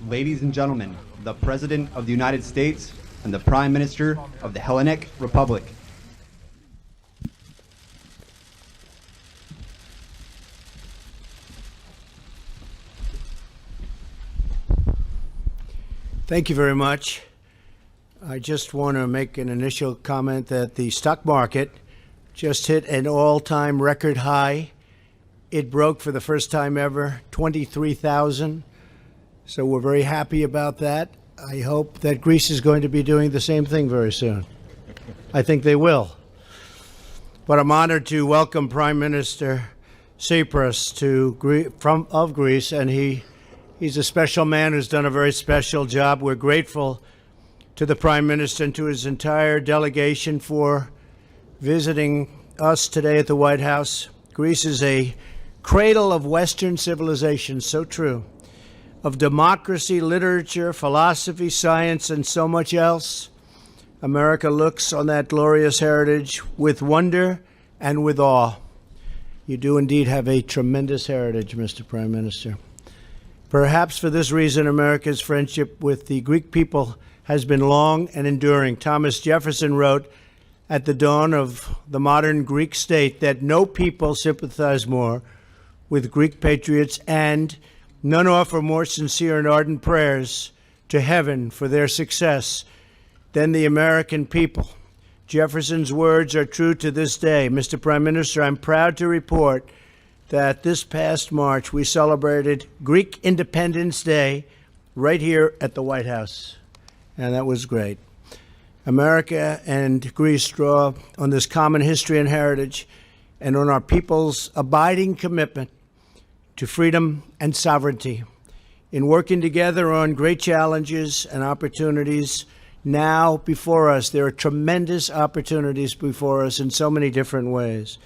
Ladies and gentlemen, the President of the United States and the Prime Minister of the Hellenic Republic. Thank you very much. I just want to make an initial comment that the stock market just hit an all-time record high. It broke for the first time ever 23,000. So we're very happy about that. I hope that Greece is going to be doing the same thing very soon. I think they will. But I'm honored to welcome Prime Minister Tsipras of Greece, and he's a special man who's done a very special job. We're grateful to the Prime Minister and to his entire delegation for visiting us today at the White House. Greece is a cradle of Western civilization, so true, of democracy, literature, philosophy, science, and so much else. America looks on that glorious heritage with wonder and with awe. You do indeed have a tremendous heritage, Mr. Prime Minister. Perhaps for this reason, America's friendship with the Greek people has been long and enduring. Thomas Jefferson wrote at the dawn of the modern Greek state that no people sympathize more with Greek patriots, and none offer more sincere and ardent prayers to heaven for their success than the American people. Jefferson's words are true to this day. Mr. Prime Minister, I'm proud to report that this past March we celebrated Greek Independence Day right here at the White House, and that was great. America and Greece draw on this common history and heritage and on our people's abiding commitment to freedom and sovereignty. In working together on great challenges and opportunities now before us, there are tremendous opportunities before us in so many different ways.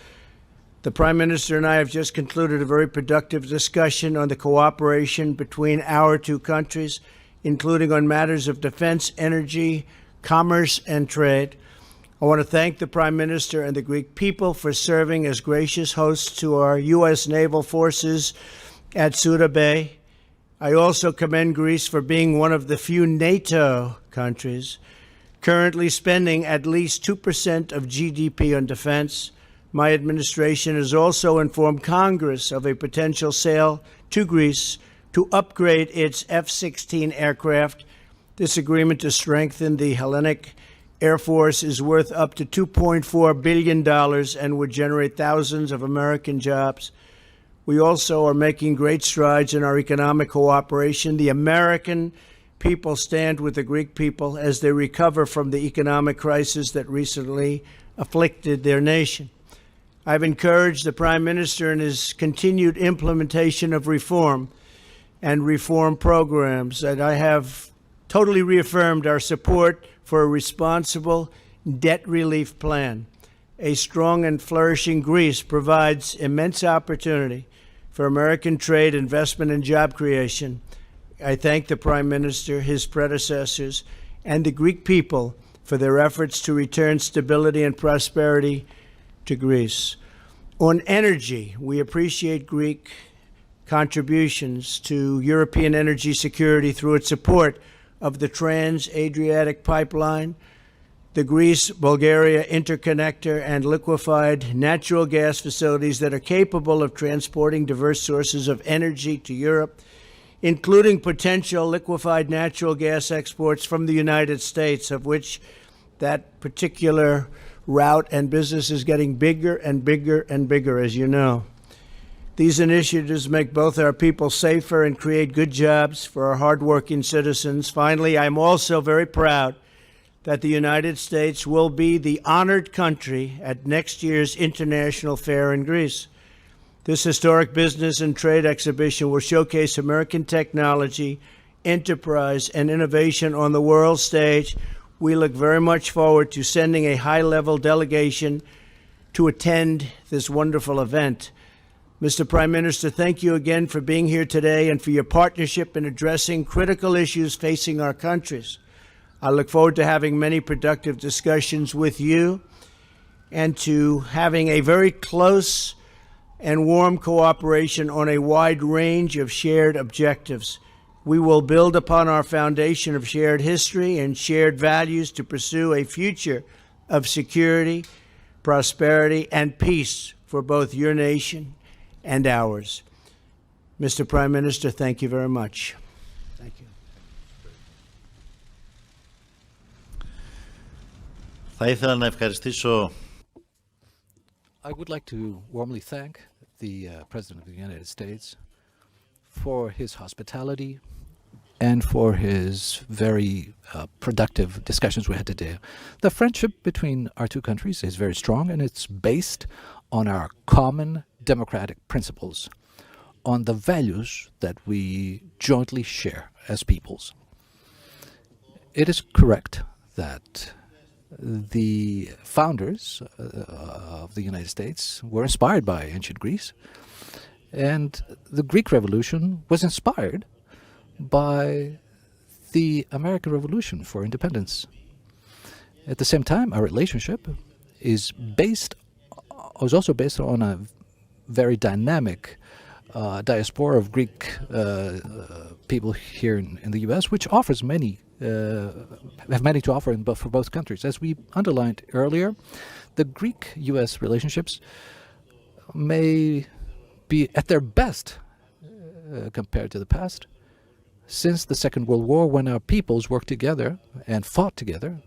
The Prime Minister and I have just concluded a very productive discussion on the cooperation between our two countries, including on matters of defense, energy, commerce, and trade. I want to thank the Prime Minister and the Greek people for serving as gracious hosts to our U.S. naval forces at Suda Bay. I also commend Greece for being one of the few NATO countries currently spending at least 2% of GDP on defense. My administration has also informed Congress of a potential sale to Greece to upgrade its F-16 aircraft. This agreement to strengthen the Hellenic Air Force is worth up to $2.4 billion and would generate thousands of American jobs. We also are making great strides in our economic cooperation. The American people stand with the Greek people as they recover from the economic crisis that recently afflicted their nation. I've encouraged the Prime Minister in his continued implementation of reform and reform programs, and I have totally reaffirmed our support for a responsible debt relief plan. A strong and flourishing Greece provides immense opportunity for American trade, investment, and job creation. I thank the Prime Minister, his predecessors, and the Greek people for their efforts to return stability and prosperity to Greece. On energy, we appreciate Greek contributions to European energy security through its support of the Trans-Adriatic Pipeline, the Greece-Bulgaria interconnector, and liquefied natural gas facilities that are capable of transporting diverse sources of energy to Europe, including potential liquefied natural gas exports from the United States, of which that particular route and business is getting bigger and bigger and bigger, as you know. These initiatives make both our people safer and create good jobs for our hardworking citizens. Finally, I'm also very proud that the United States will be the honored country at next year's International Fair in Greece. This historic business and trade exhibition will showcase American technology, enterprise, and innovation on the world stage. We look very much forward to sending a high-level delegation to attend this wonderful event. Mr. Prime Minister, thank you again for being here today and for your partnership in addressing critical issues facing our countries. I look forward to having many productive discussions with you and to having a very close and warm cooperation on a wide range of shared objectives. We will build upon our foundation of shared history and shared values to pursue a future of security, prosperity, and peace for both your nation and ours. Mr. Prime Minister, thank you very much. Thank you. Θα ήθελα να ευχαριστήσω I would like to warmly thank the President of the United States for his hospitality and for his very productive discussions we had today. The friendship between our two countries is very strong, and it's based on our common democratic principles, on the values that we jointly share as peoples. It is correct that the founders of the United States were inspired by ancient Greece, and the Greek Revolution was inspired by the American Revolution for independence. At the same time, our relationship is also based on a very dynamic diaspora of Greek people here in the U.S., which offers have many to offer for both countries. As we underlined earlier, the Greek-U.S. relationships may be at their best compared to the past, since the Second World War, when our peoples worked together and fought together,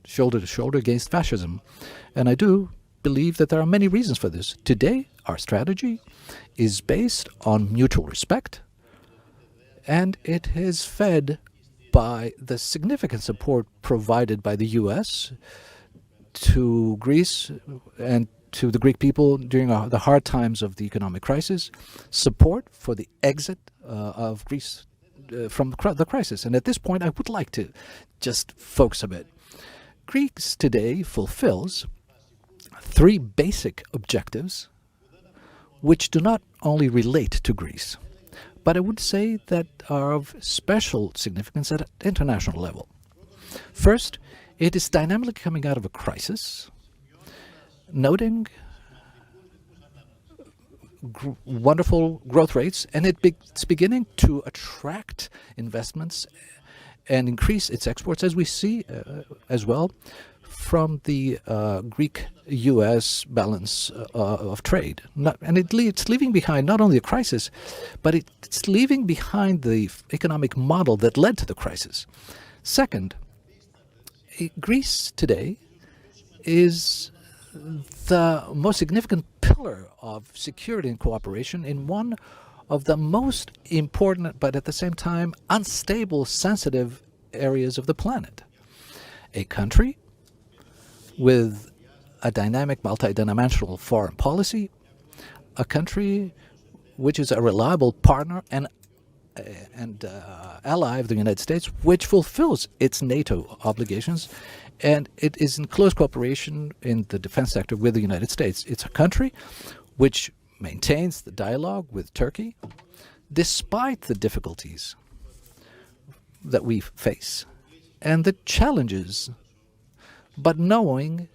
shoulder to shoulder, against fascism. And I do believe that there are many reasons for this. Today, our strategy is based on mutual respect, and it is fed by the significant support provided by the U.S. to Greece and to the Greek people during the hard times of the economic crisis, support for the exit of Greece from the crisis. And at this point, I would like to just focus a bit. Greece today fulfills three basic objectives which do not only relate to Greece, but I would say that are of special significance at an international level. First, it is dynamically coming out of a crisis, noting wonderful growth rates, and it's beginning to attract investments and increase its exports, as we see as well from the Greek-U.S. balance of trade. It's leaving behind not only a crisis, but it's leaving behind the economic model that led to the crisis. Second, Greece today is the most significant pillar of security and cooperation in one of the most important, but at the same time unstable, sensitive areas of the planet. A country with a dynamic, multidimensional foreign policy, a country which is a reliable partner and ally of the United States, which fulfills its NATO obligations, and it is in close cooperation in the defense sector with the United States. It's a country which maintains the dialogue with Turkey despite the difficulties that we face and the challenges, but knowing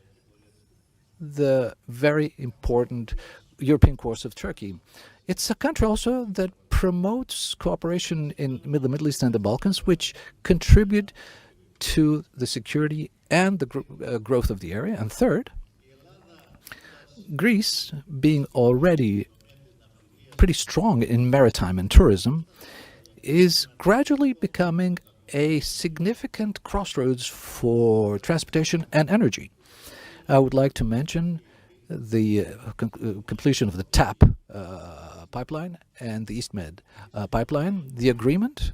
the very important European course of Turkey. It's a country also that promotes cooperation in the Middle East and the Balkans, which contribute to the security and the growth of the area. And third, Greece, being already pretty strong in maritime and tourism, is gradually becoming a significant crossroads for transportation and energy. I would like to mention the completion of the TAP pipeline and the EastMed pipeline, the agreement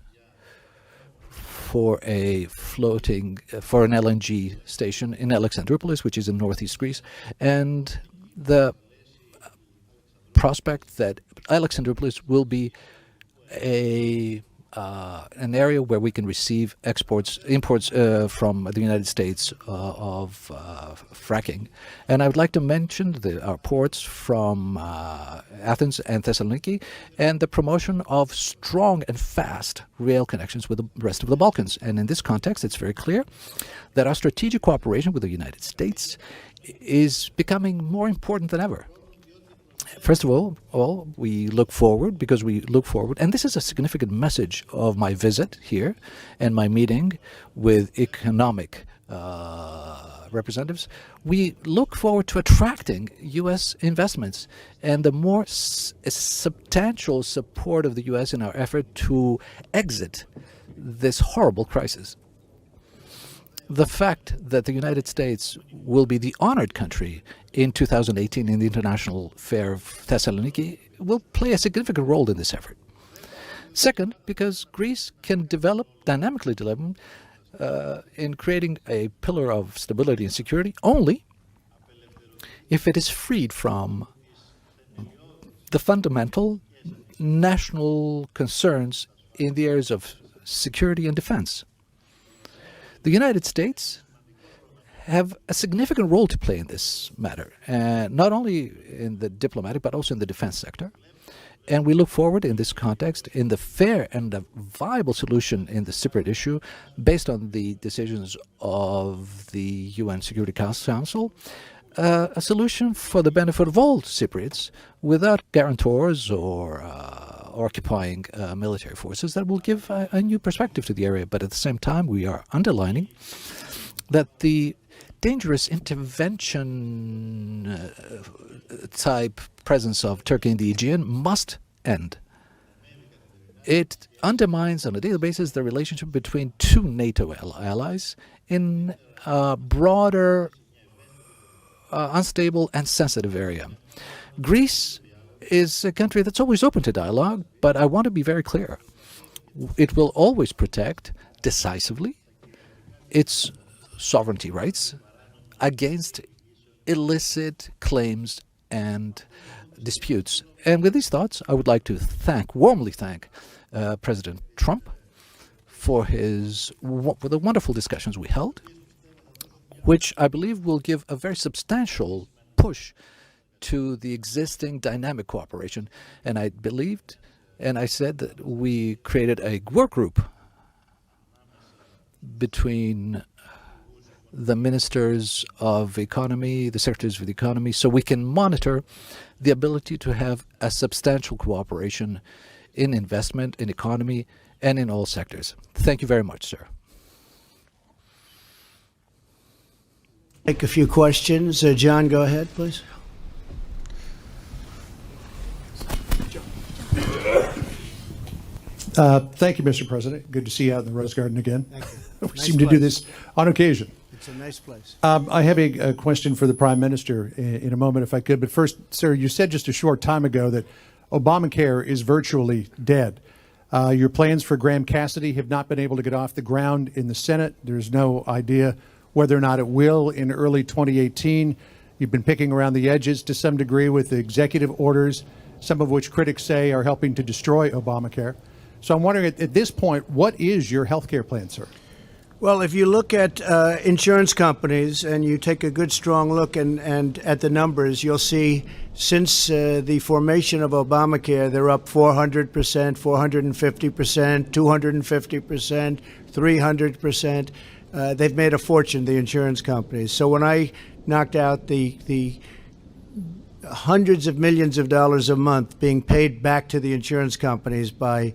for an LNG station in Alexandroupolis, which is in northeast Greece, and the prospect that Alexandroupolis will be a an area where we can receive imports from the United States of fracking. And I would like to mention our ports from Athens and Thessaloniki and the promotion of strong and fast rail connections with the rest of the Balkans. And in this context, it's very clear that our strategic cooperation with the United States is becoming more important than ever. First of all, we look forward, and this is a significant message of my visit here and my meeting with economic representatives. We look forward to attracting U.S. investments and the more substantial support of the U.S. in our effort to exit this horrible crisis. The fact that the United States will be the honored country in 2018 in the International Fair of Thessaloniki will play a significant role in this effort. Second, because Greece can dynamically develop in creating a pillar of stability and security only if it is freed from the fundamental national concerns in the areas of security and defense. The United States have a significant role to play in this matter, not only in the diplomatic but also in the defense sector. And we look forward in this context in the fair and the viable solution in the Cypriot issue based on the decisions of the UN Security Council, a solution for the benefit of all Cypriots without guarantors or occupying military forces that will give a new perspective to the area. But at the same time, we are underlining that the dangerous intervention type presence of Turkey in the Aegean must end. It undermines on a daily basis the relationship between two NATO allies in a broader, unstable and sensitive area. Greece is a country that's always open to dialogue, but I want to be very clear. It will always protect decisively its sovereignty rights against illicit claims and disputes. And with these thoughts, I would like to warmly thank President Trump for the wonderful discussions we held, which I believe will give a very substantial push to the existing dynamic cooperation. And I believed, and I said that we created a work group between the ministers of economy, the secretaries of the economy, so we can monitor the ability to have a substantial cooperation in investment, in economy, and in all sectors. Thank you very much, sir. Take a few questions. John, go ahead, please. Thank you, Mr. President. Good to see you out in the Rose Garden again. Thank you. We Nice seem to do place. this on occasion. It's a nice place. I have a question for the Prime Minister in a moment, if I could. But first, sir, you said just a short time ago that Obamacare is virtually dead. Your plans for Graham Cassidy have not been able to get off the ground in the Senate. There's no idea whether or not it will in early 2018. You've been picking around the edges to some degree with the executive orders, some of which critics say are helping to destroy Obamacare. So I'm wondering, at this point, what is your health care plan, sir? Well, if you look at insurance companies and you take a good, strong look and at the numbers, you'll see since the formation of Obamacare, they're up 400%, 450%, 250%, 300%. They've made a fortune, the insurance companies. So when I knocked out the hundreds of millions of dollars a month being paid back to the insurance companies by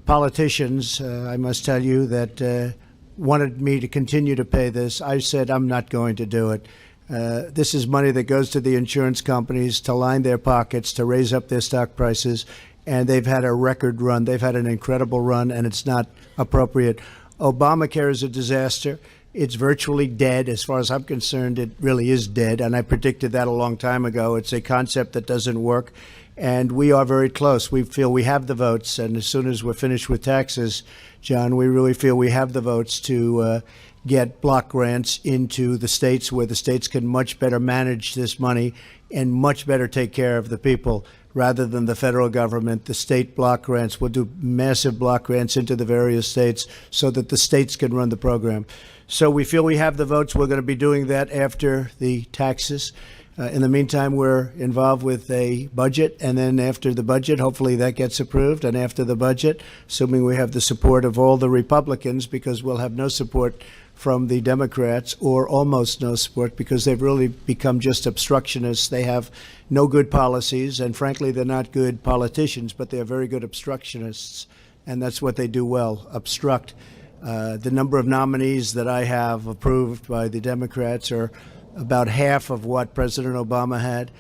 politicians, I must tell you, that wanted me to continue to pay this, I said, I'm not going to do it. This is money that goes to the insurance companies to line their pockets, to raise up their stock prices, and they've had a record run. They've had an incredible run, and it's not appropriate. Obamacare is a disaster. It's virtually dead. As far as I'm concerned, it really is dead, and I predicted that a long time ago. It's a concept that doesn't work, and we are very close. We feel we have the votes, and as soon as we're finished with taxes, John, we really feel we have the votes to get block grants into the states where the states can much better manage this money and much better take care of the people. rather than the federal government. The state block grants, we'll do massive block grants into the various states so that the states can run the program. So we feel we have the votes. We're going to be doing that after the taxes. In the meantime, we're involved with a budget, and then after the budget, hopefully that gets approved. And after the budget, assuming we have the support of all the Republicans, because we'll have no support from the Democrats, or almost no support, because they've really become just obstructionists. They have no good policies, and frankly, they're not good politicians, but they're very good obstructionists, and that's what they do well, obstruct. The number of nominees that I have approved by the Democrats are about half of what President Obama had.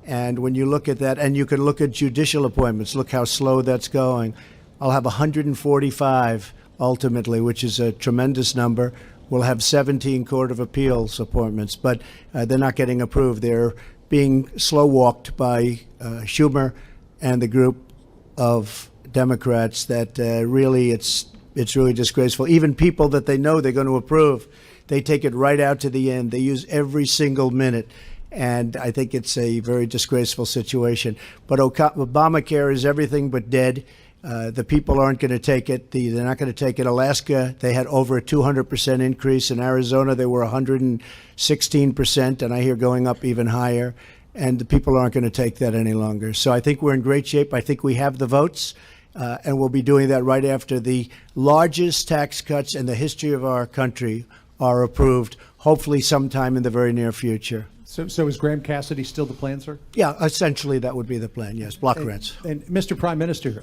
And when you look at that, and you can look at judicial appointments, look how slow that's going. I'll have 145 ultimately, which is a tremendous number. We'll have 17 Court of Appeals appointments, but they're not getting approved. They're being slow-walked by Schumer and the group of Democrats that really, it's really disgraceful. Even people that they know they're going to approve, they take it right out to the end. They use every single minute. And I think it's a very disgraceful situation. But Obamacare is everything but dead. The people aren't going to take it. They're not going to take it. Alaska, they had over a 200% increase. In Arizona, they were 116%, and I hear going up even higher. And the people aren't going to take that any longer. So I think we're in great shape. I think we have the votes, and we'll be doing that right after the largest tax cuts in the history of our country are approved, hopefully sometime in the very near future. So is Graham Cassidy still the plan, sir? Yeah, essentially that would be the plan, yes, block grants. And Mr. Prime Minister,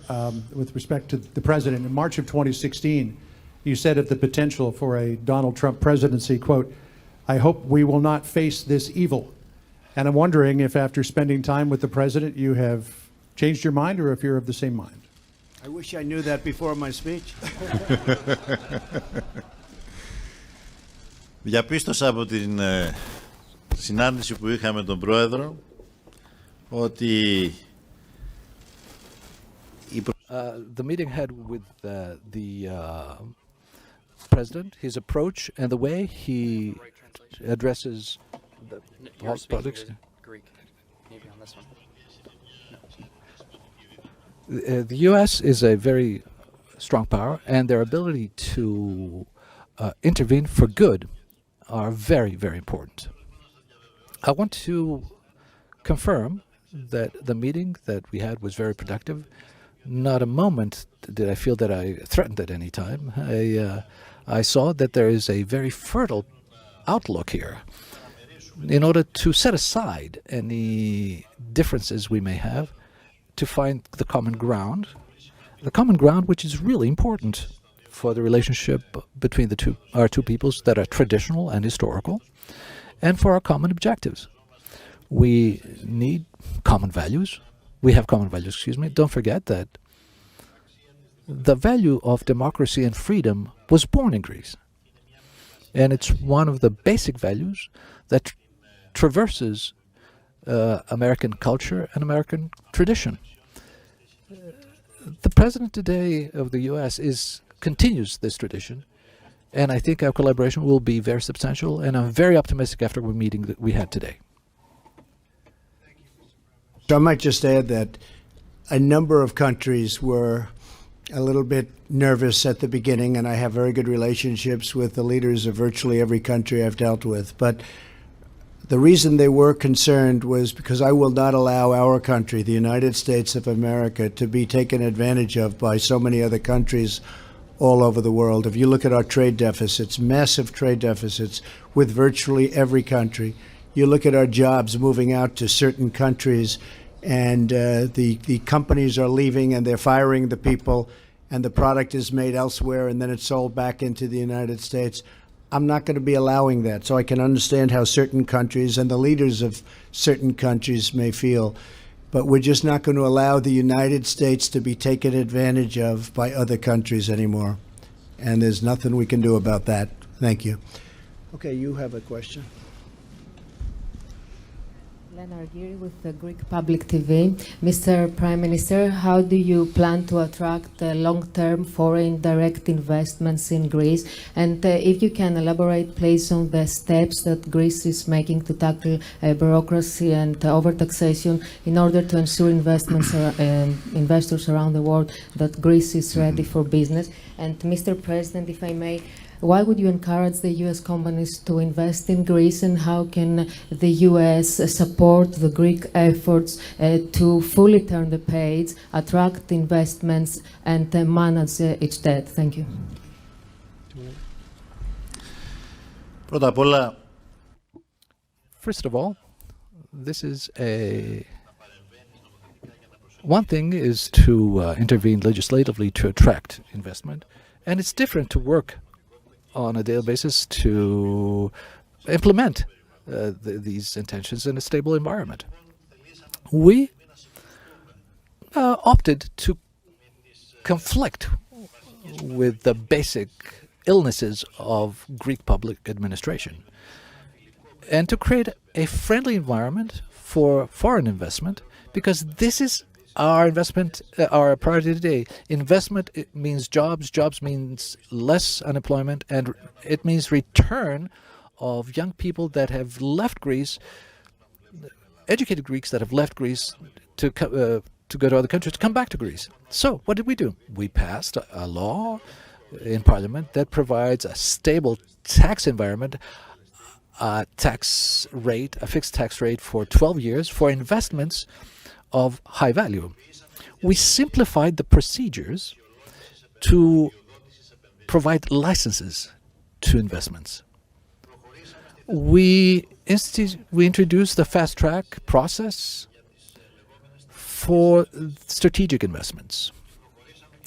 with respect to the president, in March of 2016, you said of the potential for a Donald Trump presidency, quote, "I hope we will not face this evil." And I'm wondering if after spending time with the president, you have changed your mind, or if you're of the same mind. I wish I knew that before my speech. Διαπίστωσα από την συνάντηση που είχαμε τον Πρόεδρο ότι the meeting had with the president, his approach and the way he addresses the politics. Greek. Maybe on this one. The U.S. is a very strong power, and their ability to intervene for good are very, very important. I want to confirm that the meeting that we had was very productive. Not a moment did I feel that I threatened at any time. I saw that there is a very fertile outlook here in order to set aside any differences we may have to find the common ground which is really important for the relationship between our two peoples that are traditional and historical, and for our common objectives. We need common values. We have common values, Don't forget that the value of democracy and freedom was born in Greece. And it's one of the basic values that traverses American culture and American tradition. The president today of the U.S. continues this tradition, and I think our collaboration will be very substantial, and I'm very optimistic after the meeting that we had today. So I might just add that a number of countries were a little bit nervous at the beginning, and I have very good relationships with the leaders of virtually every country I've dealt with. But the reason they were concerned was because I will not allow our country, the United States of America, to be taken advantage of by so many other countries all over the world. If you look at our trade deficits, massive trade deficits with virtually every country. You look at our jobs moving out to certain countries, and the companies are leaving and they're firing the people, and the product is made elsewhere and then it's sold back into the United States. I'm not going to be allowing that. So I can understand how certain countries and the leaders of certain countries may feel. But we're just not going to allow the United States to be taken advantage of by other countries anymore. And there's nothing we can do about that. Thank you. Okay, you have a question. Lena Argyri with the Greek Public TV. Mr. Prime Minister, how do you plan to attract long-term foreign direct investments in Greece? And if you can elaborate, please, on the steps that Greece is making to tackle bureaucracy and overtaxation in order to ensure investors around the world that Greece is ready for business. And Mr. President, if I may, why would you encourage the U.S. companies to invest in Greece, and how can the U.S. support the Greek efforts to fully turn the page, attract investments, and manage its debt? Thank you. Πρώτα απ' όλα, First of all, one thing is to intervene legislatively to attract investment, and it's different to work on a daily basis to implement these intentions in a stable environment. We opted to conflict with the basic illnesses of Greek public administration and to create a friendly environment for foreign investment, because this is our investment, our priority today. Investment, it means jobs. Jobs means less unemployment, and it means return of young people that have left Greece, educated Greeks that have left Greece to go to other countries, to come back to Greece. So what did we do? We passed a law in Parliament that provides a stable tax environment, a fixed tax rate for 12 years for investments of high value. We simplified the procedures to provide licenses to investments. We introduced the fast track process for strategic investments.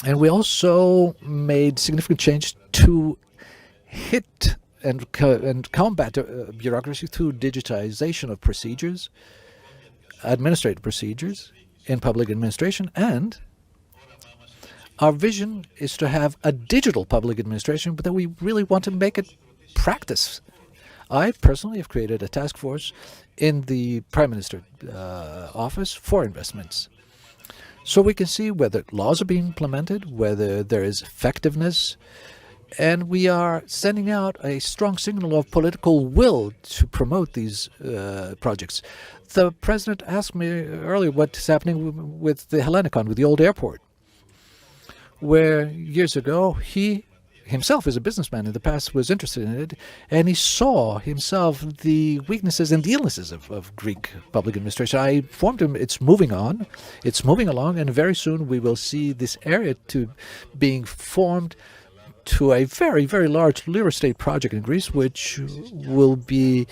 And we also made significant change to hit and combat bureaucracy through digitization of procedures, administrative procedures in public administration, and our vision is to have a digital public administration, but that we really want to make it practice. I personally have created a task force in the Prime Minister office for investments, so we can see whether laws are being implemented, whether there is effectiveness, and we are sending out a strong signal of political will to promote these projects. The President asked me earlier what's happening with the Hellenikon, with the old airport, where years ago he himself, as a businessman in the past, was interested in it, and he saw himself the weaknesses and the illnesses of Greek public administration. I informed him it's moving on, it's moving along, and very soon we will see this area being formed to a very, very large real estate project in Greece, which will be,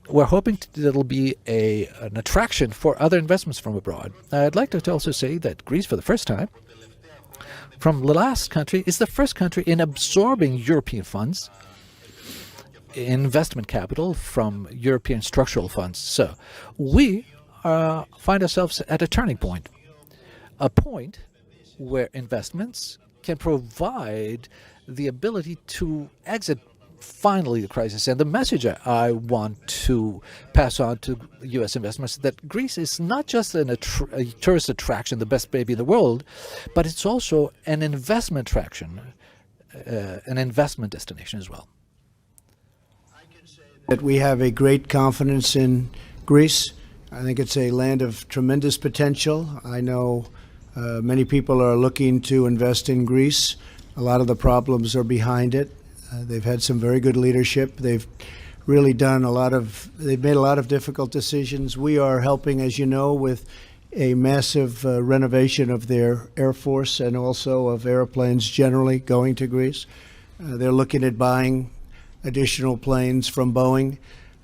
we're hoping that'll be an attraction for other investments from abroad. I'd like to also say that Greece, for the first time, from the last country, is the first country in absorbing European funds, investment capital from European structural funds. So we find ourselves at a turning point, a point where investments can provide the ability to exit finally the crisis. And the message I want to pass on to U.S. investments is that Greece is not just a tourist attraction, the best baby in the world, but it's also an investment attraction, an investment destination as well. That we have a great confidence in Greece. I think it's a land of tremendous potential. I know many people are looking to invest in Greece. A lot of the problems are behind it. They've had some very good leadership. They've really done they've made a lot of difficult decisions. We are helping, as you know, with a massive renovation of their Air Force and also of airplanes generally going to Greece. They're looking at buying additional planes from Boeing,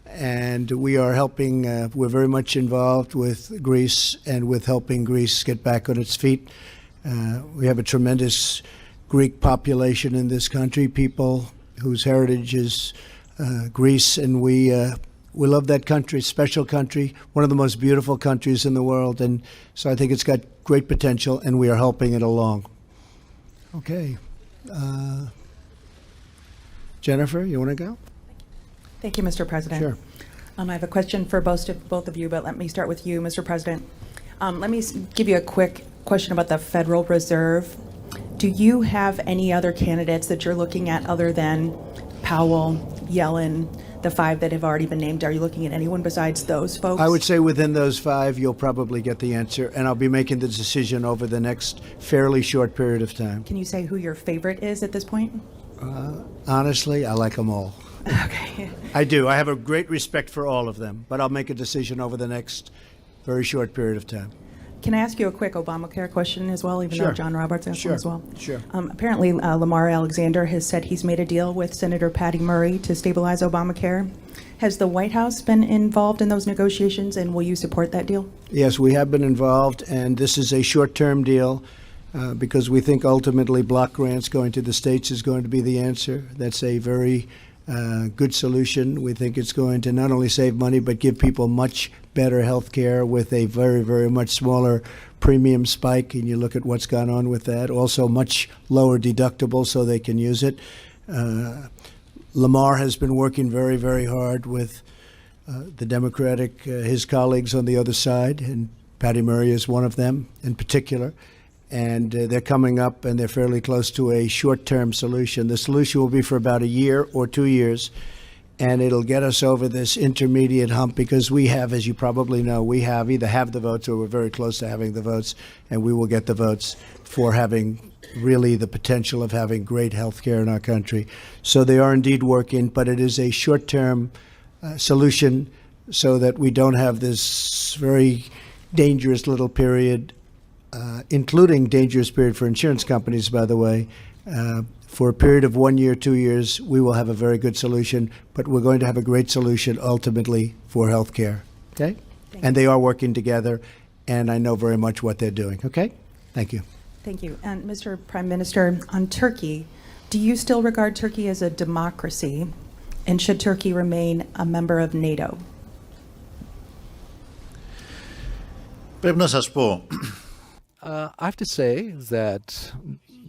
and we are helping, we're very much involved with Greece and with helping Greece get back on its feet. We have a tremendous Greek population in this country, people whose heritage is Greece, and we love that country, special country, one of the most beautiful countries in the world, and so I think it's got great potential, and we are helping it along. Okay. Jennifer, you want to go? Thank you, Mr. President. Sure. I have a question for both of you, but let me start with you, Mr. President. Let me give you a quick question about the Federal Reserve. Do you have any other candidates that you're looking at other than Powell, Yellen, the five that have already been named? Are you looking at anyone besides those folks? I would say within those five, you'll probably get the answer, and I'll be making the decision over the next fairly short period of time. Can you say who your favorite is at this point? Honestly, I like them all. Okay. I do. I have a great respect for all of them, but I'll make a decision over the next very short period of time. Can I ask you a quick Obamacare question as well, even Sure. though John Roberts asked one as well? Sure. Apparently, Lamar Alexander has said he's made a deal with Senator Patty Murray to stabilize Obamacare. Has the White House been involved in those negotiations, and will you support that deal? Yes, we have been involved, and this is a short-term deal because we think ultimately block grants going to the states is going to be the answer. That's a very good solution. We think it's going to not only save money, but give people much better health care with a very, very much smaller premium spike. And you look at what's gone on with that. Also much lower deductible so they can use it. Lamar has been working very, very hard with the Democratic, his colleagues on the other side, and Patty Murray is one of them in particular. And they're coming up, and they're fairly close to a short-term solution. The solution will be for about a year or 2 years, and it'll get us over this intermediate hump because we have, as you probably know, we either have the votes or we're very close to having the votes, and we will get the votes for having really the potential of having great health care in our country. So they are indeed working, but it is a short-term solution so that we don't have this very dangerous little period, including dangerous period for insurance companies, by the way. For a period of 1 year, 2 years, we will have a very good solution, but we're going to have a great solution ultimately for health care. Okay? And they are working together, and I know very much what they're doing. Okay? Thank you. Thank you. And Mr. Prime Minister, on Turkey, do you still regard Turkey as a democracy, and should Turkey remain a member of NATO? Πρέπει να σας πω, I have to say that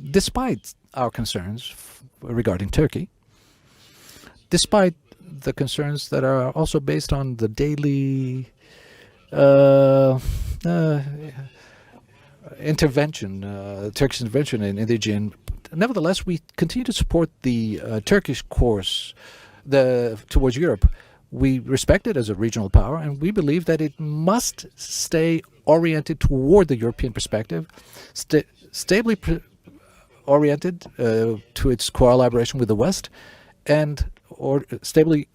despite our concerns regarding Turkey, despite the concerns that are also based on the daily intervention, Turkish intervention in the Aegean, nevertheless, we continue to support the Turkish course towards Europe. We respect it as a regional power, and we believe that it must stay oriented toward the European perspective, stably oriented to its collaboration with the West, and stably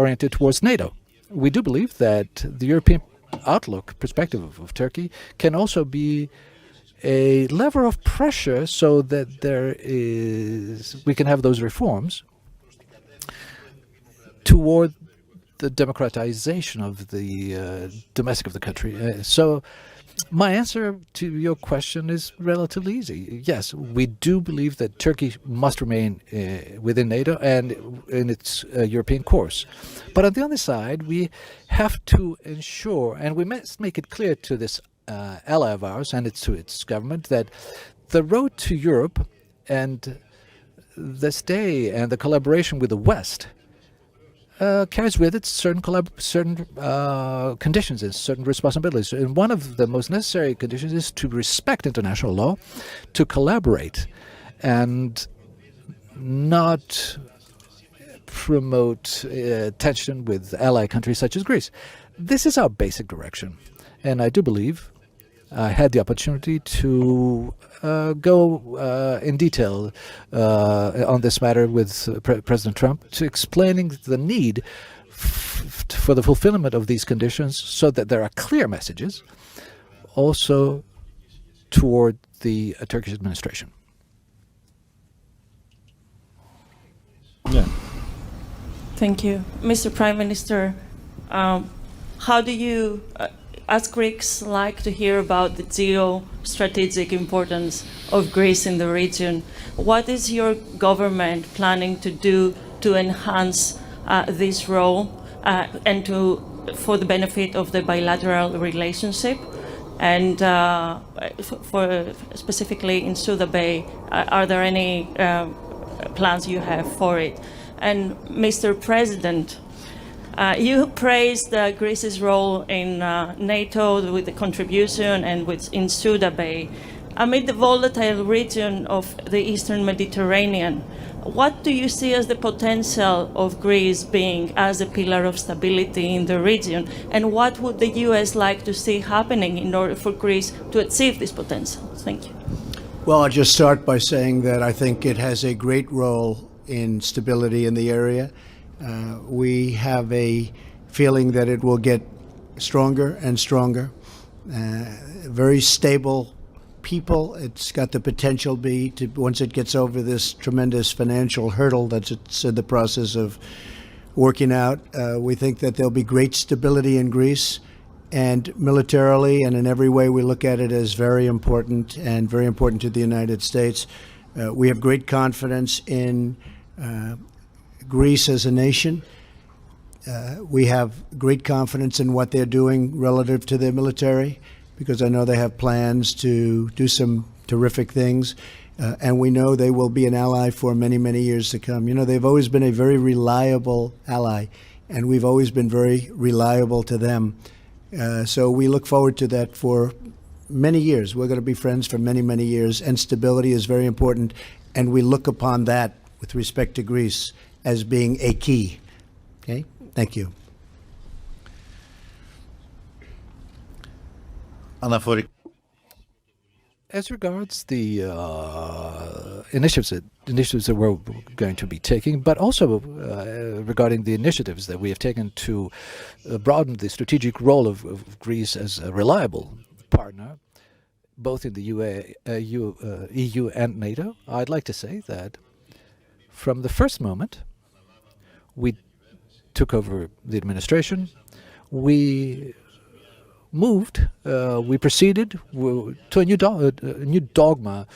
oriented towards NATO. We do believe that the European outlook perspective of Turkey can also be a lever of pressure so that we can have those reforms toward the democratization of the domestic of the country. So my answer to your question is relatively easy. Yes, we do believe that Turkey must remain within NATO and in its European course. But on the other side, we have to ensure, and we must make it clear to this ally of ours and to its government, that the road to Europe and the stay and the collaboration with the West carries with it certain conditions and certain responsibilities. And one of the most necessary conditions is to respect international law, to collaborate, and not promote tension with ally countries such as Greece. This is our basic direction. And I do believe I had the opportunity to go in detail on this matter with President Trump, to explaining the need for the fulfillment of these conditions so that there are clear messages also toward the Turkish administration. yeah. Thank you. Mr. Prime Minister, how do you, as Greeks, like to hear about the geostrategic importance of Greece in the region? What is your government planning to do to enhance this role and for the benefit of the bilateral relationship? And for specifically in Suda Bay, are there any plans you have for it? And Mr. President, You praised Greece's role in NATO with the contribution and in Suda Bay. Amid the volatile region of the Eastern Mediterranean, what do you see as the potential of Greece being as a pillar of stability in the region? And what would the US like to see happening in order for Greece to achieve this potential? Thank you. Well, I'll just start by saying that I think it has a great role in stability in the area. We have a feeling that it will get stronger and stronger. Very stable people. It's got the potential once it gets over this tremendous financial hurdle that it's in the process of working out. We think that there'll be great stability in Greece, and militarily and in every way we look at it as very important and very important to the United States. We have great confidence in Greece as a nation. We have great confidence in what they're doing relative to their military, because I know they have plans to do some terrific things. And we know they will be an ally for many, many years to come. You know, they've always been a very reliable ally, and we've always been very reliable to them. So we look forward to that for many years. We're going to be friends for many, many years, and stability is very important. And we look upon that with respect to Greece as being a key. Okay? Thank you. As regards the initiatives that we're going to be taking, but also regarding the initiatives that we have taken to broaden the strategic role of Greece as a reliable partner, both in the EU and NATO, I'd like to say that from the first moment we took over the administration, we proceeded to a new dogma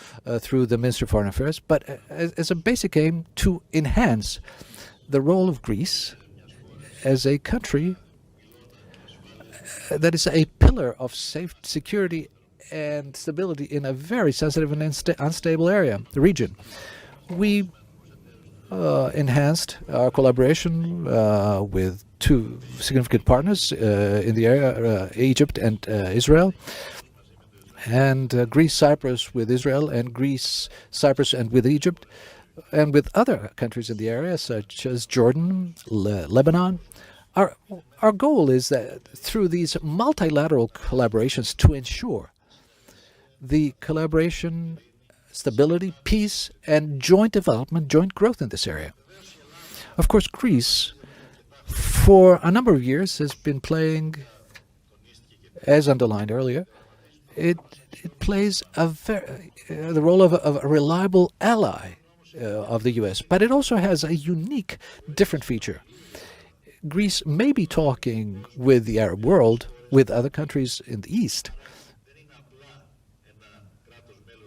through the Ministry of Foreign Affairs, but as a basic aim to enhance the role of Greece as a country that is a pillar of security and stability in a very sensitive and unstable region. We enhanced our collaboration with two significant partners in the area, Egypt and Israel, and Greece, Cyprus with Israel, and Greece, Cyprus, and with Egypt, and with other countries in the area, such as Jordan, Lebanon. Our goal is that through these multilateral collaborations to ensure the collaboration, stability, peace, and joint development, joint growth in this area. Of course, Greece, for a number of years, has been playing, as underlined earlier, it plays the role of a reliable ally of the U.S., but it also has a unique, different feature. Greece may be talking with the Arab world, with other countries in the East.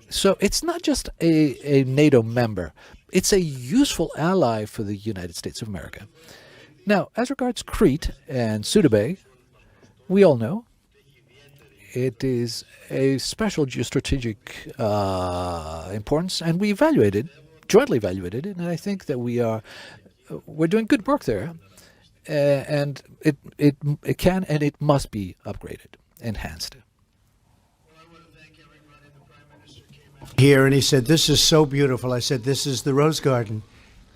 So it's not just a NATO member. It's a useful ally for the United States of America. Now, as regards Crete and Suda Bay, we all know it is a special geostrategic importance, and we jointly evaluated it, and I think that we're doing good work there, and it can and it must be upgraded, enhanced. Here, and he said, "This is so beautiful." I said, "This is the Rose Garden,"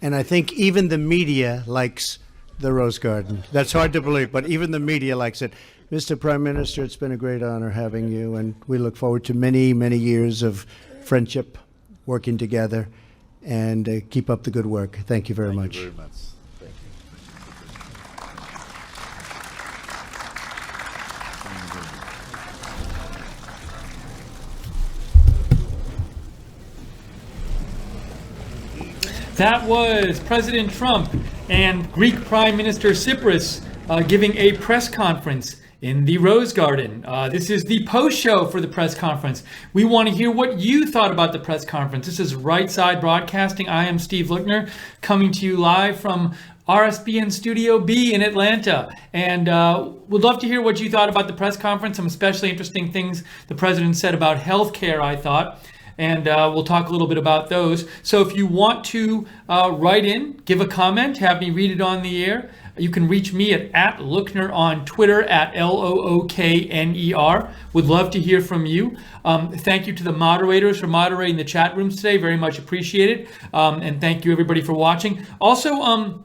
and I think even the media likes the Rose Garden. That's hard to believe, but even the media likes it. Mr. Prime Minister, it's been a great honor having you, and we look forward to many, many years of friendship, working together, and keep up the good work. Thank you very much. Thank you very much. Thank you. That was President Trump and Greek Prime Minister Tsipras giving a press conference in the Rose Garden. This is the post show for the press conference. We want to hear what you thought about the press conference. This is Right Side Broadcasting. I am Steve Luckner, coming to you live from RSBN Studio B in Atlanta. And we'd love to hear what you thought about the press conference. Some especially interesting things the president said about healthcare, I thought. and we'll talk a little bit about those. So if you want to write in, give a comment, have me read it on the air, you can reach me at Lookner on Twitter, at LOOKNER. Would love to hear from you. Thank you to the moderators for moderating the chat rooms today. Very much appreciated. And thank you everybody for watching. Also,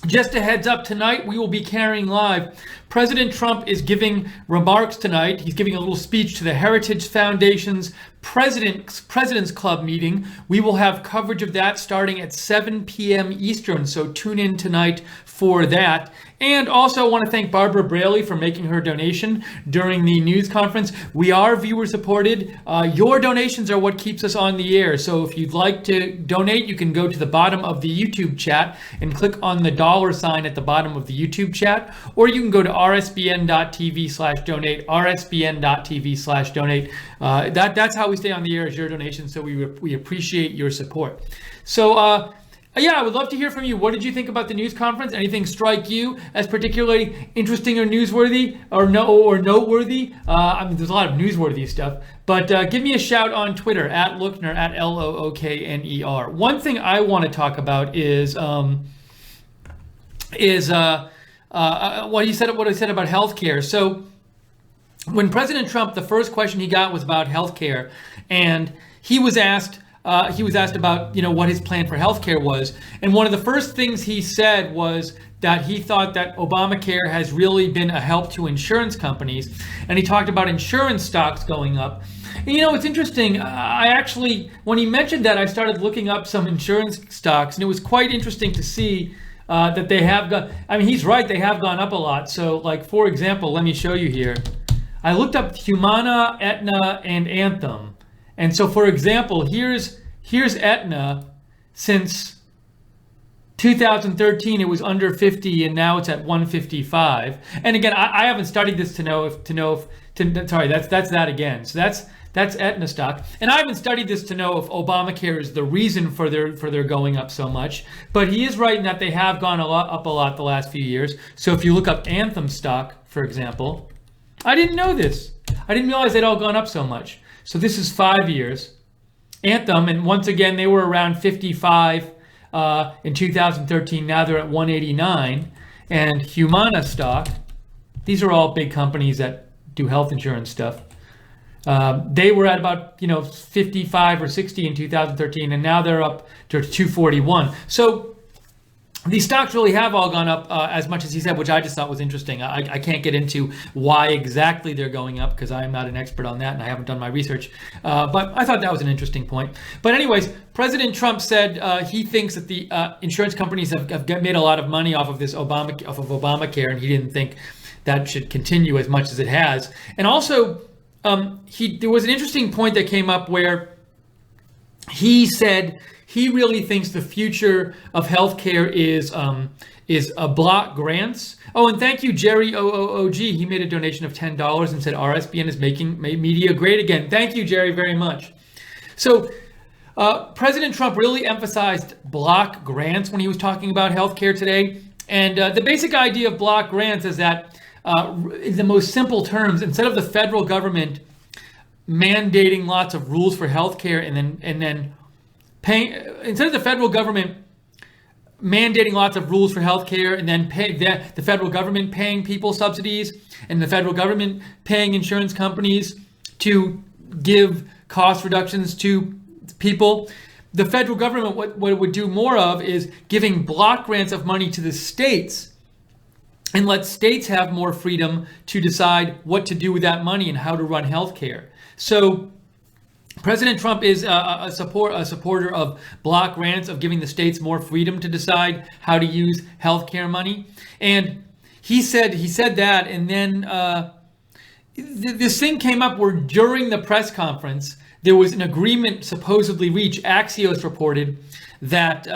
just a heads up, tonight we will be carrying live. President Trump is giving remarks tonight. He's giving a little speech to the Heritage Foundation's President's Club meeting. We will have coverage of that starting at 7 p.m. Eastern, so tune in tonight for that. And also I want to thank Barbara Braley for making her donation during the news conference. We are viewer supported. Your donations are what keeps us on the air. So if you'd like to donate, you can go to the bottom of the YouTube chat and click on the $ at the bottom of the YouTube chat, or you can go to rsbn.tv/donate, rsbn.tv/donate. That's how we stay on the air, is your donation. So we appreciate your support. So yeah, I would love to hear from you. What did you think about the news conference? Anything strike you as particularly interesting or newsworthy or noteworthy? I mean, there's a lot of newsworthy stuff, but give me a shout on Twitter at Lookner, at LOOKNER. One thing I want to talk about is what he said about healthcare. So when President Trump, the first question he got was about healthcare, and he was asked about, what his plan for healthcare was. And one of the first things he said was that he thought that Obamacare has really been a help to insurance companies. And he talked about insurance stocks going up. And, it's interesting. I actually, when he mentioned that, I started looking up some insurance stocks, and it was quite interesting to see that they have gone. I mean, he's right. They have gone up a lot. So, like, for example, let me show you here. I looked up Humana, Aetna, and Anthem. And so, for example, here's Aetna. Since 2013, it was under 50, and now it's at 155. And again, I haven't studied this to know if sorry, that's that again. So that's Aetna stock, and I haven't studied this to know if Obamacare is the reason for their going up so much. But he is right in that they have gone up a lot the last few years. So if you look up Anthem stock, for example, I didn't know this. I didn't realize they'd all gone up so much. So this is 5 years. Anthem, and once again, they were around 55 in 2013. Now they're at 189. And Humana stock, these are all big companies that do health insurance stuff. They were at about 55 or 60 in 2013, and now they're up to 241. So these stocks really have all gone up as much as he said, which I just thought was interesting. I can't get into why exactly they're going up because I'm not an expert on that and I haven't done my research. But I thought that was an interesting point. But anyways, President Trump said he thinks that the insurance companies have made a lot of money off of Obamacare, and he didn't think that should continue as much as it has. And also, there was an interesting point that came up where he said he really thinks the future of healthcare is block grants. Oh, and thank you, Jerry OOOG. He made a donation of $10 and said RSBN is making media great again. Thank you, Jerry, very much. So President Trump really emphasized block grants when he was talking about healthcare today. And the basic idea of block grants is that, in the most simple terms, instead of the federal government mandating lots of rules for healthcare and then paying, instead of the federal government mandating lots of rules for healthcare and then the federal government paying people subsidies and the federal government paying insurance companies to give cost reductions to people, the federal government, what it would do more of is giving block grants of money to the states and let states have more freedom to decide what to do with that money and how to run healthcare. So President Trump is a supporter of block grants, of giving the states more freedom to decide how to use healthcare money. And he said that, and then this thing came up where during the press conference, there was an agreement supposedly reached. Axios reported that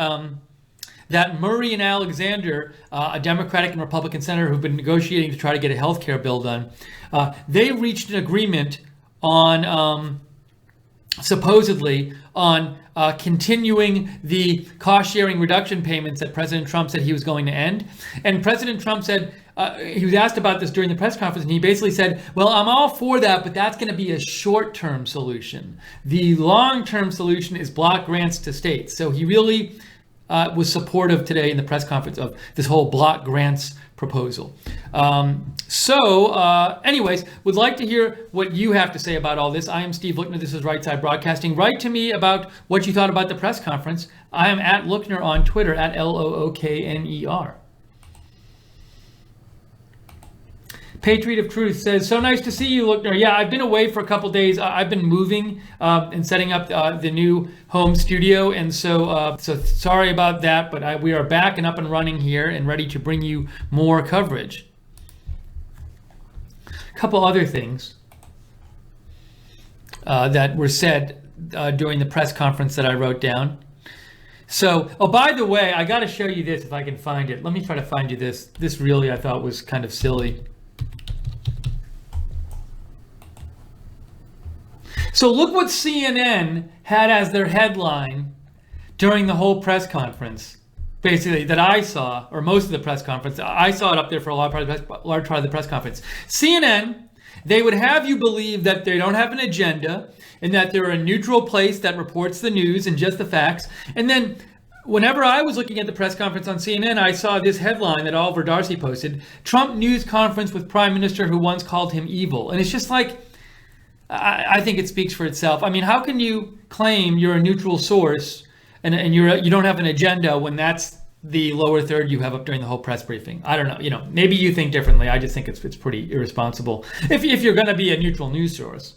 that Murray and Alexander, a Democratic and Republican senator who've been negotiating to try to get a healthcare bill done, they reached an agreement on supposedly on continuing the cost-sharing reduction payments that President Trump said he was going to end. And President Trump said, he was asked about this during the press conference, and he basically said, well, I'm all for that, but that's going to be a short-term solution. The long-term solution is block grants to states. So he really was supportive today in the press conference of this whole block grants proposal. Anyways, would like to hear what you have to say about all this. I am Steve Lookner. This is Right Side Broadcasting. Write to me about what you thought about the press conference. I am at Lookner on Twitter, at Lookner. Patriot of Truth says, so nice to see you, Lookner. Yeah, I've been away for a couple days. I've been moving and setting up the new home studio. And so sorry about that, but we are back and up and running here and ready to bring you more coverage. A couple other things that were said during the press conference that I wrote down. So, oh, by the way, I got to show you this if I can find it. Let me try to find you this. This really I thought was kind of silly. So look what CNN had as their headline during the whole press conference, basically, that I saw, or most of the press conference. I saw it up there for a large part of the press conference. CNN, they would have you believe that they don't have an agenda and that they're a neutral place that reports the news and just the facts. And then whenever I was looking at the press conference on CNN, I saw this headline that Oliver Darcy posted, Trump news conference with Prime Minister who once called him evil. And it's just like, I think it speaks for itself. I mean, how can you claim you're a neutral source and you don't have an agenda when that's the lower third you have up during the whole press briefing? I don't know. Maybe you think differently. I just think it's pretty irresponsible if you're going to be a neutral news source.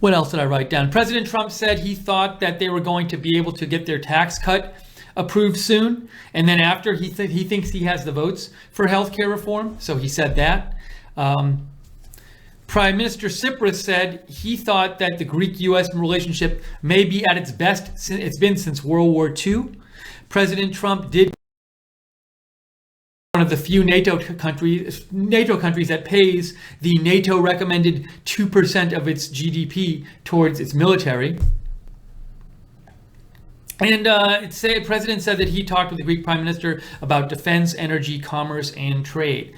What else did I write down? President Trump said he thought that they were going to be able to get their tax cut approved soon, and then after he thinks he has the votes for healthcare reform, so he said that. Prime Minister Tsipras said he thought that the Greek-U.S. relationship may be at its best it's been since World War II. President Trump did one of the few NATO countries that pays the NATO recommended 2% of its GDP towards its military. And the president said that he talked with the Greek Prime Minister about defense, energy, commerce, and trade.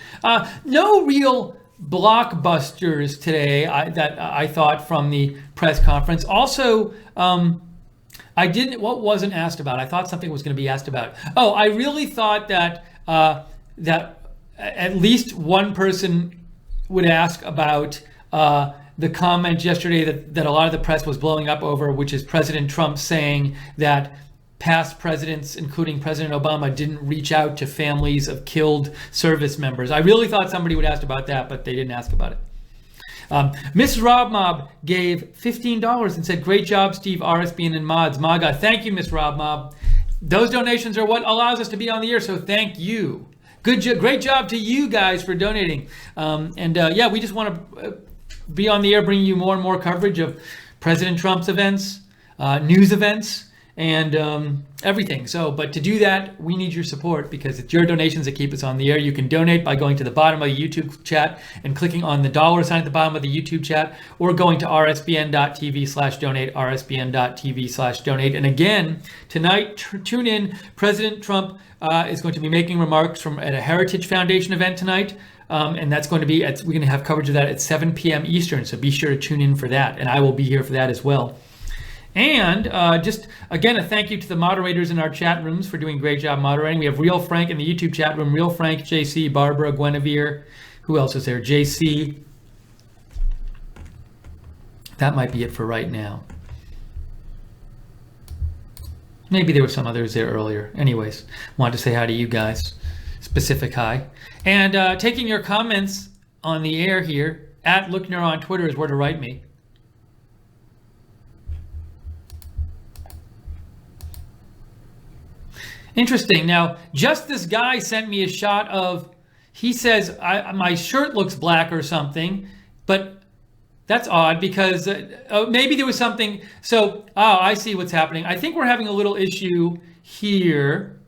No real blockbusters today that I thought from the press conference. Also, what wasn't asked about? I thought something was going to be asked about. Oh, I really thought that at least one person would ask about the comment yesterday that a lot of the press was blowing up over, which is President Trump saying that past presidents, including President Obama, didn't reach out to families of killed service members. I really thought somebody would ask about that, but they didn't ask about it. Miss Rob Mob gave $15 and said, great job, Steve, RSBN and Mods, MAGA. Thank you, Miss Rob Mob. Those donations are what allows us to be on the air, so thank you. Great job to you guys for donating. Yeah, we just want to be on the air, bringing you more and more coverage of President Trump's events, news events, and everything. But to do that, we need your support because it's your donations that keep us on the air. You can donate by going to the bottom of the YouTube chat and clicking on the dollar sign at the bottom of the YouTube chat, or going to rsbn.tv/donate, rsbn.tv/donate. And again, tonight, tune in. President Trump is going to be making remarks at a Heritage Foundation event tonight. And that's going to be, we're going to have coverage of that at 7 p.m. Eastern. So be sure to tune in for that. And I will be here for that as well. And just, again, a thank you to the moderators in our chat rooms for doing a great job moderating. We have Real Frank in the YouTube chat room. Real Frank, JC, Barbara, Guinevere. Who else is there? JC. That might be it for right now. Maybe there were some others there earlier. Anyways, wanted to say hi to you guys. Specific hi. And taking your comments on the air here, at Lookner on Twitter is where to write me. Interesting. Now, just this guy sent me a shot of, he says, my shirt looks black or something, but that's odd because maybe there was something. So, I see what's happening. I think we're having a little issue here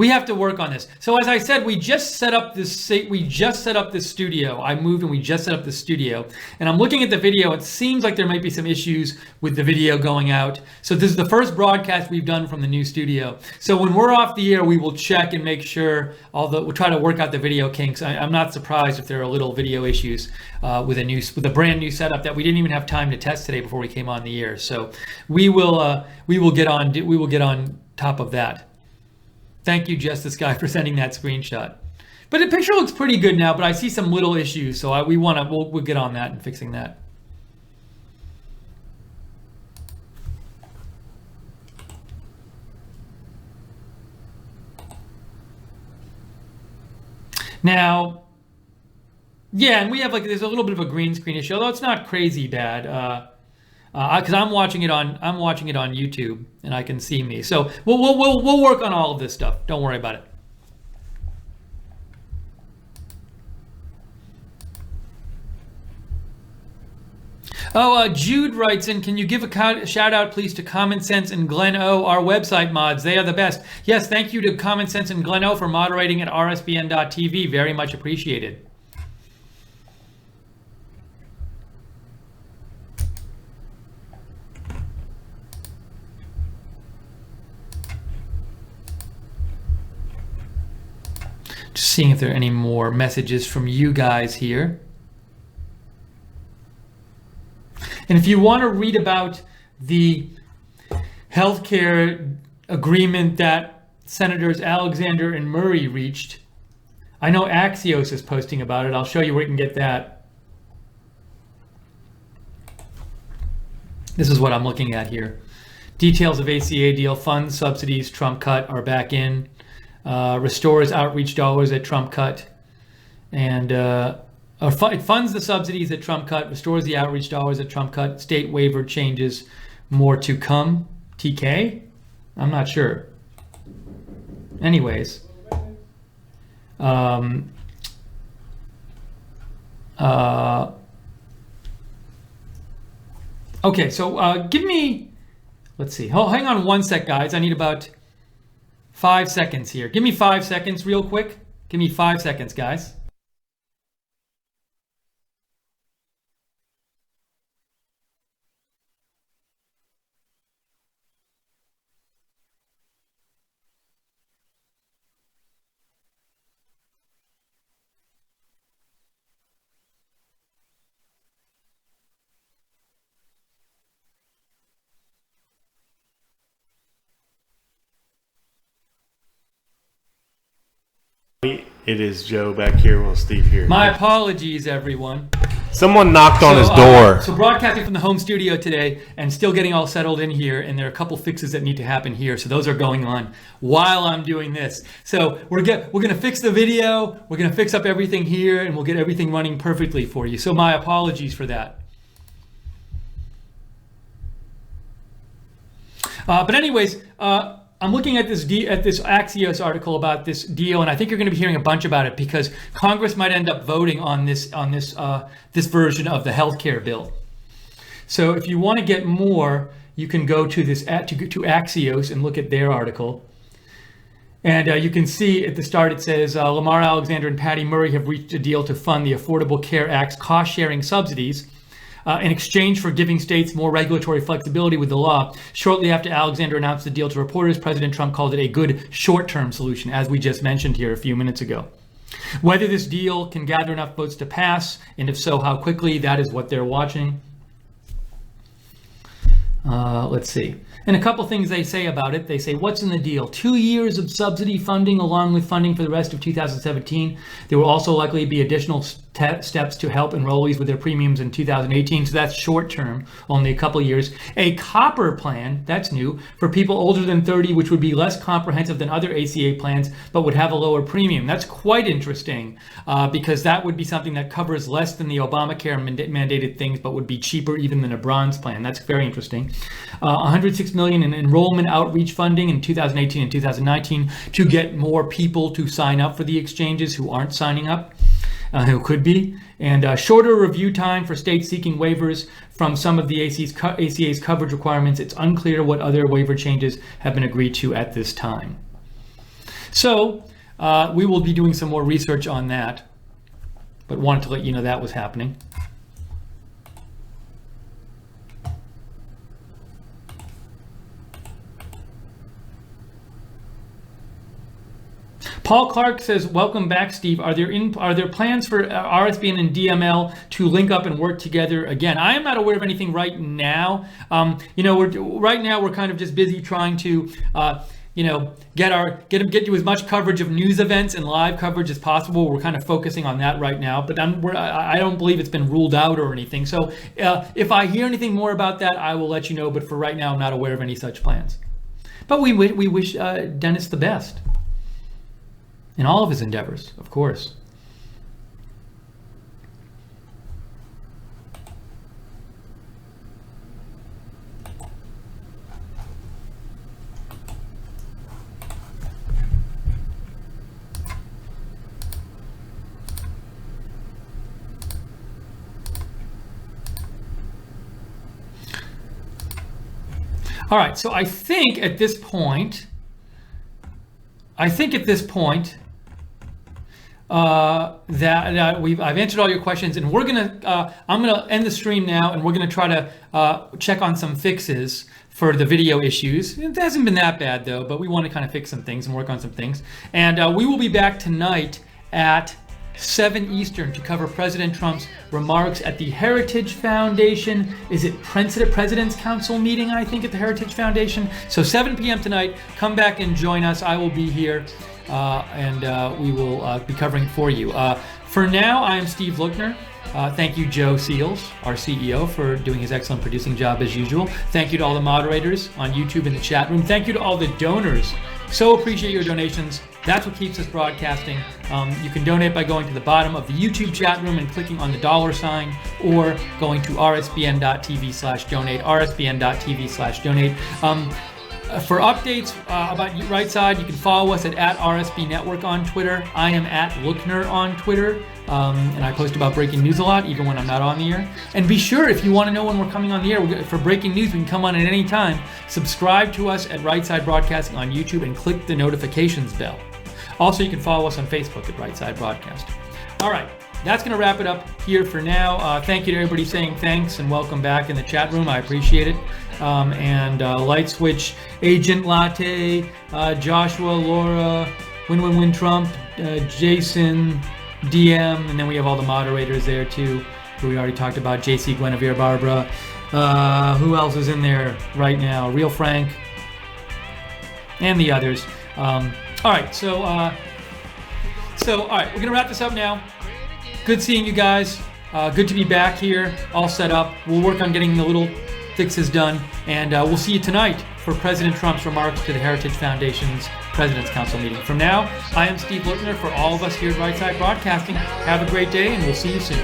We have to work on this. So as I said, we just set up this studio. I moved and we just set up the studio. And I'm looking at the video. It seems like there might be some issues with the video going out. So this is the first broadcast we've done from the new studio. So when we're off the air, we will check and make sure, although we'll try to work out the video kinks. I'm not surprised if there are little video issues with a brand new setup that we didn't even have time to test today before we came on the air. So we will get on top of that. Thank you, Justice Guy, for sending that screenshot. But the picture looks pretty good now, but I see some little issues, so we'll get on that and fixing that. Now, yeah, and we have there's a little bit of a green screen issue, although it's not crazy bad. Because I'm watching it on YouTube and I can see me. So we'll work on all of this stuff. Don't worry about it. Oh, Jude writes in, can you give a shout out, please, to Common Sense and Glen O, our website mods? They are the best. Yes, thank you to Common Sense and Glen O for moderating at rsbn.tv. Very much appreciated. Just seeing if there are any more messages from you guys here. And if you want to read about the healthcare agreement that Senators Alexander and Murray reached, I know Axios is posting about it. I'll show you where you can get that. This is what I'm looking at here. Details of ACA deal, funds, subsidies, Trump cut are back in. Restores outreach dollars that Trump cut, and it funds the subsidies that Trump cut, restores the outreach dollars that Trump cut, state waiver changes, more to come. TK? I'm not sure. Anyways. Okay, so give me, let's see. Oh, hang on one sec, guys. I need about 5 seconds here. Give me 5 seconds real quick. Give me 5 seconds, guys. It is Joe back here while Steve here. My apologies, everyone. Someone knocked on his door. So broadcasting from the home studio today and still getting all settled in here, and there are a couple fixes that need to happen here. So those are going on while I'm doing this. So we're gonna fix the video, we're gonna fix up everything here, and we'll get everything running perfectly for you. So my apologies for that. But anyways, I'm looking at this Axios article about this deal, and I think you're going to be hearing a bunch about it because Congress might end up voting on this version of the healthcare bill. So if you want to get more, you can go to Axios and look at their article. And you can see at the start it says Lamar Alexander and Patty Murray have reached a deal to fund the Affordable Care Act's cost-sharing subsidies in exchange for giving states more regulatory flexibility with the law. Shortly after Alexander announced the deal to reporters, President Trump called it a good short-term solution, as we just mentioned here a few minutes ago. Whether this deal can gather enough votes to pass, and if so, how quickly, that is what they're watching. Let's see. And a couple things they say about it. They say, what's in the deal? 2 years of subsidy funding along with funding for the rest of 2017. There will also likely be additional steps to help enrollees with their premiums in 2018. So that's short term, only a couple years. A copper plan, that's new, for people older than 30, which would be less comprehensive than other ACA plans, but would have a lower premium. That's quite interesting because that would be something that covers less than the Obamacare mandated things, but would be cheaper even than a bronze plan. That's very interesting. $106 million in enrollment outreach funding in 2018 and 2019 to get more people to sign up for the exchanges who aren't signing up, who could be, and shorter review time for states seeking waivers from some of the ACA's coverage requirements. It's unclear what other waiver changes have been agreed to at this time. So we will be doing some more research on that, but wanted to let you know that was happening. Paul Clark says, welcome back, Steve. Are there plans for RSBN and DML to link up and work together again? I am not aware of anything right now. Right now we're kind of just busy trying to get you as much coverage of news events and live coverage as possible. We're kind of focusing on that right now, but I don't believe it's been ruled out or anything. So if I hear anything more about that, I will let you know. But for right now, I'm not aware of any such plans. But we wish Dennis the best in all of his endeavors, of course. All right, so I think at this point, that I've answered all your questions, and I'm gonna end the stream now, and we're gonna try to check on some fixes for the video issues. It hasn't been that bad though, but we want to kind of fix some things and work on some things. And we will be back tonight at 7 Eastern to cover President Trump's remarks at the Heritage Foundation. Is it President's Council meeting, I think, at the Heritage Foundation? So 7 p.m. tonight, come back and join us. I will be here, and we will be covering it for you. For now, I am Steve Lookner. Thank you, Joe Seals, our CEO, for doing his excellent producing job as usual. Thank you to all the moderators on YouTube in the chat room. Thank you to all the donors. So appreciate your donations. That's what keeps us broadcasting. You can donate by going to the bottom of the YouTube chat room and clicking on the $sign, or going to rsbn.tv/donate, rsbn.tv/donate. For updates about Right Side, you can follow us at RSB Network on Twitter. I am at Lookner on Twitter, and I post about breaking news a lot, even when I'm not on the air. And be sure, if you want to know when we're coming on the air for breaking news, we can come on at any time. Subscribe to us at Right Side Broadcasting on YouTube and click the notifications bell. Also, you can follow us on Facebook at Right Side Broadcasting. All right, that's going to wrap it up here for now. Thank you to everybody saying thanks and welcome back in the chat room. I appreciate it. And Light Switch, Agent Latte, Joshua, Laura, Win Trump, Jason, DM, and then we have all the moderators there too, who we already talked about, JC, Guinevere, Barbara. Who else is in there right now? Real Frank, and the others. All right, so all right, we're gonna wrap this up now. Good seeing you guys. Good to be back here, all set up. We'll work on getting the little fixes done, and we'll see you tonight for President Trump's remarks to the Heritage Foundation's President's Council meeting. From now, I am Steve Lookner. For all of us here at Right Side Broadcasting, have a great day, and we'll see you soon.